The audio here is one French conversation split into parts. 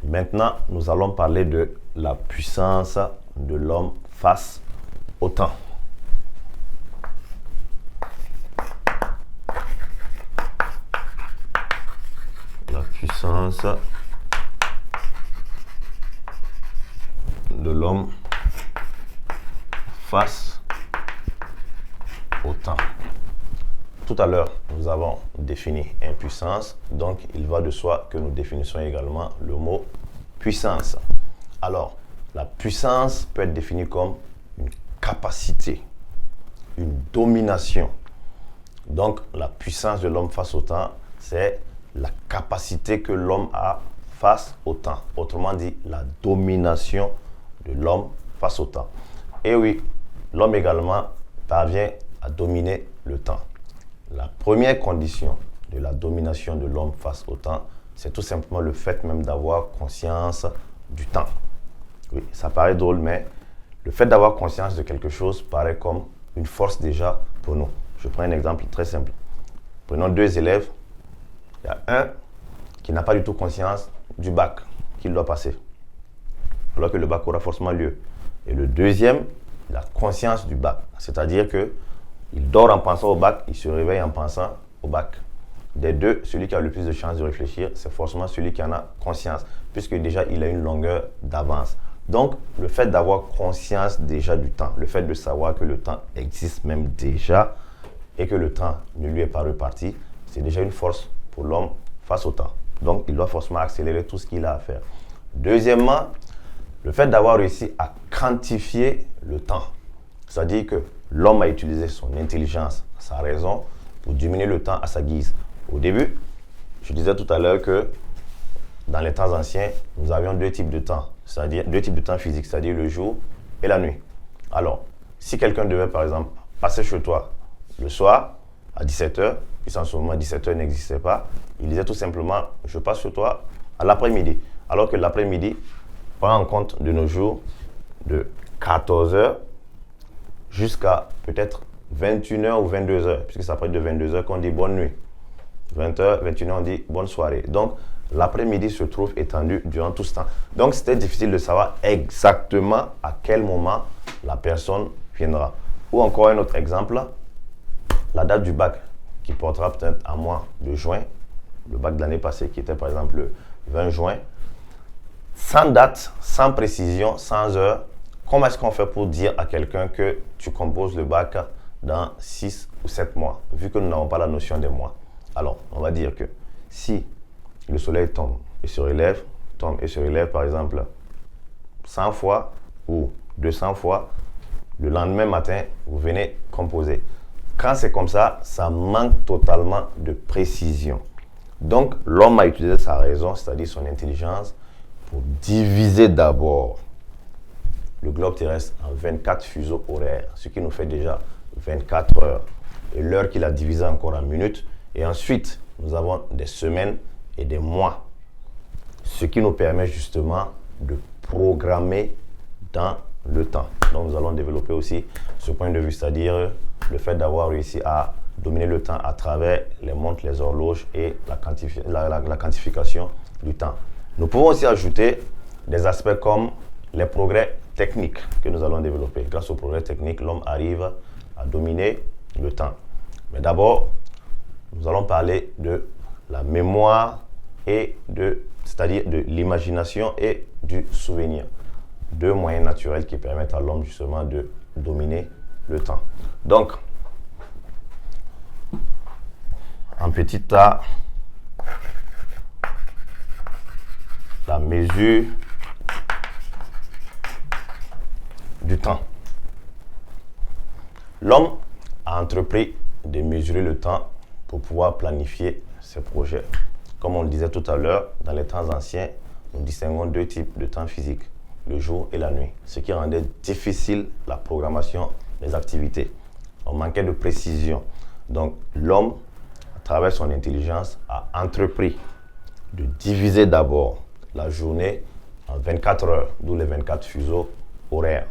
Maintenant, nous allons parler de la puissance de l'homme face au temps. La puissance de l'homme face au temps. Tout à l'heure, nous avons défini impuissance, donc il va de soi que nous définissons également le mot puissance. Alors, la puissance peut être définie comme une capacité, une domination. Donc, la puissance de l'homme face au temps, c'est la capacité que l'homme a face au temps. Autrement dit, la domination de l'homme face au temps. Et oui, l'homme également parvient à dominer le temps. La première condition de la domination de l'homme face au temps, c'est tout simplement le fait même d'avoir conscience du temps. Oui, ça paraît drôle, mais le fait d'avoir conscience de quelque chose paraît comme une force déjà pour nous. Je prends un exemple très simple. Prenons deux élèves. Il y a un qui n'a pas du tout conscience du bac qu'il doit passer, alors que le bac aura forcément lieu. Et le deuxième, il a conscience du bac, c'est-à-dire que il dort en pensant au bac, il se réveille en pensant au bac. Des deux, celui qui a le plus de chances de réfléchir, c'est forcément celui qui en a conscience, puisque déjà il a une longueur d'avance. Donc, le fait d'avoir conscience déjà du temps, le fait de savoir que le temps existe même déjà et que le temps ne lui est pas reparti, c'est déjà une force pour l'homme face au temps. Donc, il doit forcément accélérer tout ce qu'il a à faire. Deuxièmement, le fait d'avoir réussi à quantifier le temps, c'est-à-dire que l'homme a utilisé son intelligence, sa raison, pour diminuer le temps à sa guise. Au début, je disais tout à l'heure que dans les temps anciens, nous avions deux types de temps, c'est-à-dire deux types de temps physique, c'est-à-dire le jour et la nuit. Alors, si quelqu'un devait par exemple passer chez toi le soir à 17h, puis en ce moment 17h n'existait pas, il disait tout simplement « je passe chez toi à l'après-midi ». Alors que l'après-midi prend en compte de nos jours de 14h jusqu'à peut-être 21h ou 22h, puisque c'est après de 22h qu'on dit bonne nuit. 20h, 21h, on dit bonne soirée. Donc, l'après-midi se trouve étendu durant tout ce temps. Donc, c'était difficile de savoir exactement à quel moment la personne viendra. Ou encore un autre exemple, la date du bac, qui portera peut-être à mois de juin, le bac de l'année passée, qui était par exemple le 20 juin. Sans date, sans précision, sans heure, comment est-ce qu'on fait pour dire à quelqu'un que tu composes le bac dans 6 ou 7 mois, vu que nous n'avons pas la notion des mois? Alors, on va dire que si le soleil tombe et se relève par exemple 100 fois ou 200 fois, le lendemain matin, vous venez composer. Quand c'est comme ça, ça manque totalement de précision. Donc, l'homme a utilisé sa raison, c'est-à-dire son intelligence, pour diviser d'abord le globe terrestre en 24 fuseaux horaires, ce qui nous fait déjà 24 heures. Et l'heure qu'il a divisé encore en minutes. Et ensuite, nous avons des semaines et des mois, ce qui nous permet justement de programmer dans le temps. Donc, nous allons développer aussi ce point de vue, c'est-à-dire le fait d'avoir réussi à dominer le temps à travers les montres, les horloges et la quantification du temps. Nous pouvons aussi ajouter des aspects comme les progrès techniques que nous allons développer. Grâce aux progrès techniques, l'homme arrive à dominer le temps. Mais d'abord, nous allons parler de la mémoire c'est-à-dire de l'imagination et du souvenir. Deux moyens naturels qui permettent à l'homme justement de dominer le temps. Donc, en petit a, la mesure du temps. L'homme a entrepris de mesurer le temps pour pouvoir planifier ses projets. Comme on le disait tout à l'heure, dans les temps anciens, nous distinguons deux types de temps physique, le jour et la nuit, ce qui rendait difficile la programmation des activités. On manquait de précision. Donc l'homme, à travers son intelligence, a entrepris de diviser d'abord la journée en 24 heures, d'où les 24 fuseaux horaires.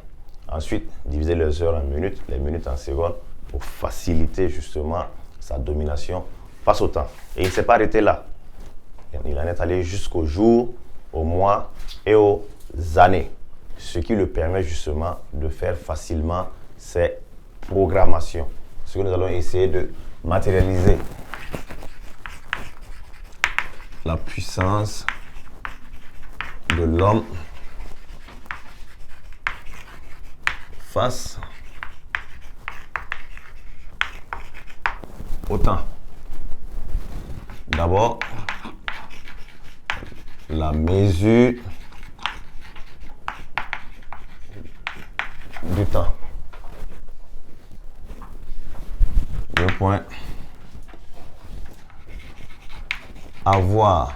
Ensuite, diviser les heures en minutes, les minutes en secondes, pour faciliter justement sa domination face au temps. Et il ne s'est pas arrêté là. Il en est allé jusqu'au jour aux mois et aux années, ce qui le permet justement de faire facilement ses programmations. Ce que nous allons essayer de matérialiser. La puissance de l'homme face au temps. D'abord, la mesure du temps. Deux points. Avoir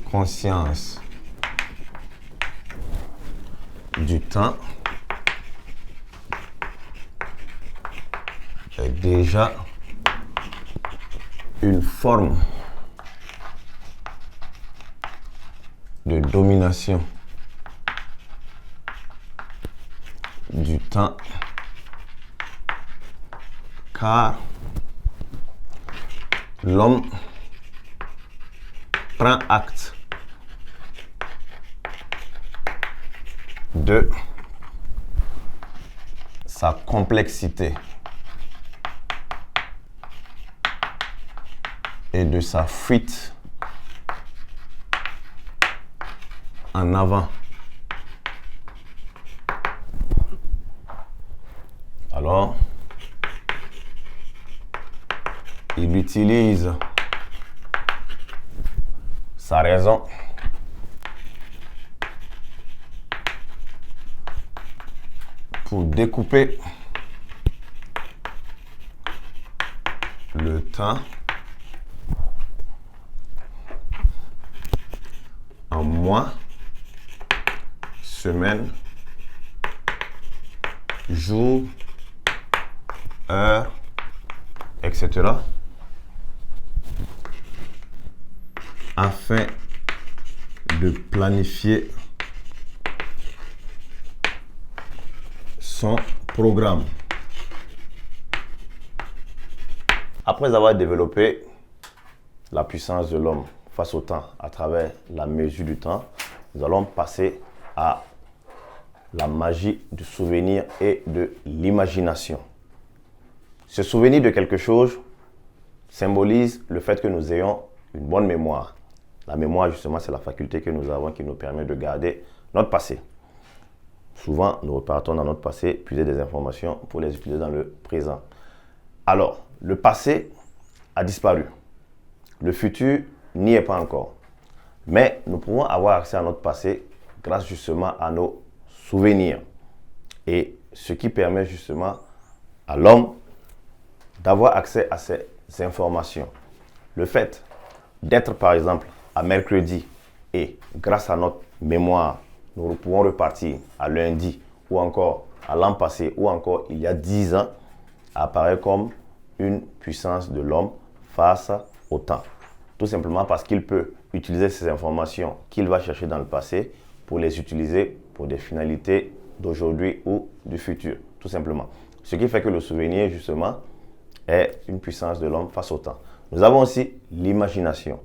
conscience du temps est déjà une forme de domination du temps, car l'homme prend acte de sa complexité et de sa fuite en avant. Alors, il utilise sa raison pour découper le temps en mois, semaines, jours, heures, etc. afin de planifier son programme. Après avoir développé la puissance de l'homme face au temps à travers la mesure du temps, nous allons passer à la magie du souvenir et de l'imagination. Se souvenir de quelque chose symbolise le fait que nous ayons une bonne mémoire. La mémoire, justement, c'est la faculté que nous avons qui nous permet de garder notre passé. Souvent, nous repartons dans notre passé, puiser des informations pour les utiliser dans le présent. Alors, le passé a disparu. Le futur n'y est pas encore. Mais nous pouvons avoir accès à notre passé grâce justement à nos souvenirs. Et ce qui permet justement à l'homme d'avoir accès à ces informations. Le fait d'être par exemple à mercredi et grâce à notre mémoire, nous pouvons repartir à lundi ou encore à l'an passé ou encore il y a 10 ans, apparaît comme une puissance de l'homme face au temps. Tout simplement parce qu'il peut utiliser ces informations qu'il va chercher dans le passé pour les utiliser pour des finalités d'aujourd'hui ou du futur, tout simplement. Ce qui fait que le souvenir, justement, est une puissance de l'homme face au temps. Nous avons aussi l'imagination.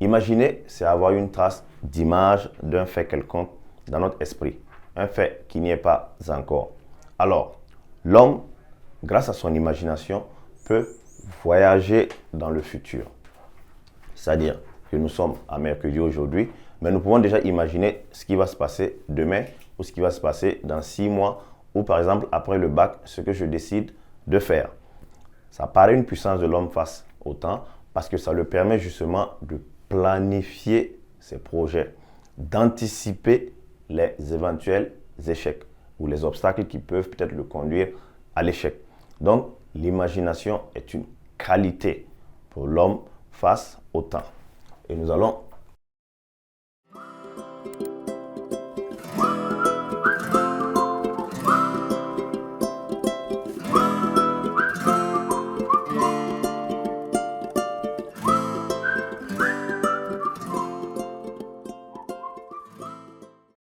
Imaginer, c'est avoir une trace d'image d'un fait quelconque dans notre esprit, un fait qui n'y est pas encore. Alors, l'homme, grâce à son imagination, peut voyager dans le futur. C'est-à-dire que nous sommes à mercredi aujourd'hui, mais nous pouvons déjà imaginer ce qui va se passer demain ou ce qui va se passer dans 6 mois ou par exemple après le bac, ce que je décide de faire. Ça paraît une puissance de l'homme face au temps parce que ça lui permet justement de planifier ses projets, d'anticiper les éventuels échecs ou les obstacles qui peuvent peut-être le conduire à l'échec. Donc, l'imagination est une qualité pour l'homme face au temps. Et nous allons